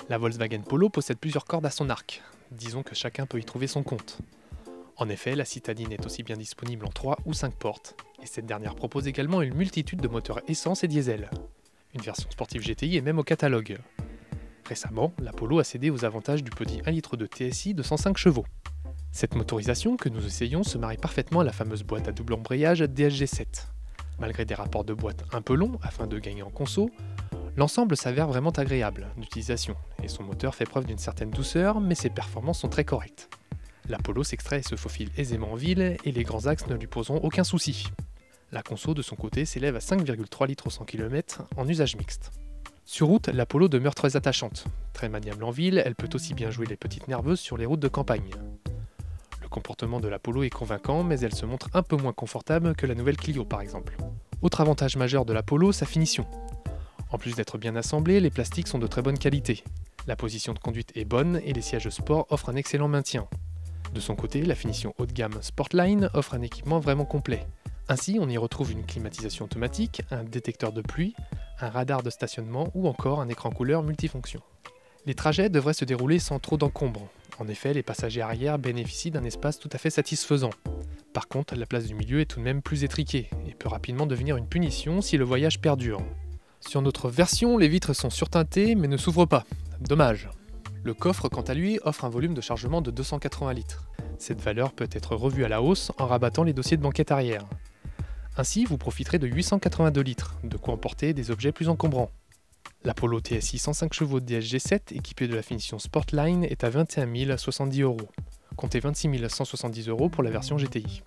La Volkswagen Polo possède plusieurs cordes à son arc. Disons que chacun peut y trouver son compte. En effet, la citadine est aussi bien disponible en 3 ou 5 portes, et cette dernière propose également une multitude de moteurs essence et diesel. Une version sportive GTI est même au catalogue. Récemment, la Polo a cédé aux avantages du petit 1 litre de TSI de 105 chevaux. Cette motorisation que nous essayons se marie parfaitement à la fameuse boîte à double embrayage DSG7. Malgré des rapports de boîte un peu longs afin de gagner en conso, l'ensemble s'avère vraiment agréable d'utilisation, et son moteur fait preuve d'une certaine douceur, mais ses performances sont très correctes. La Polo s'extrait et se faufile aisément en ville, et les grands axes ne lui poseront aucun souci. La conso de son côté s'élève à 5,3 litres au 100 km en usage mixte. Sur route, la Polo demeure très attachante. Très maniable en ville, elle peut aussi bien jouer les petites nerveuses sur les routes de campagne. Le comportement de la Polo est convaincant, mais elle se montre un peu moins confortable que la nouvelle Clio par exemple. Autre avantage majeur de la Polo, sa finition. En plus d'être bien assemblés, les plastiques sont de très bonne qualité. La position de conduite est bonne et les sièges sport offrent un excellent maintien. De son côté, la finition haut de gamme Sportline offre un équipement vraiment complet. Ainsi, on y retrouve une climatisation automatique, un détecteur de pluie, un radar de stationnement ou encore un écran couleur multifonction. Les trajets devraient se dérouler sans trop d'encombre. En effet, les passagers arrière bénéficient d'un espace tout à fait satisfaisant. Par contre, la place du milieu est tout de même plus étriquée et peut rapidement devenir une punition si le voyage perdure. Sur notre version, les vitres sont surteintées mais ne s'ouvrent pas. Dommage. Le coffre, quant à lui, offre un volume de chargement de 280 litres. Cette valeur peut être revue à la hausse en rabattant les dossiers de banquette arrière. Ainsi, vous profiterez de 882 litres, de quoi emporter des objets plus encombrants. La Polo TSI 105 chevaux de DSG7, équipée de la finition Sportline, est à 21 070 €. Comptez 26 170 € pour la version GTI.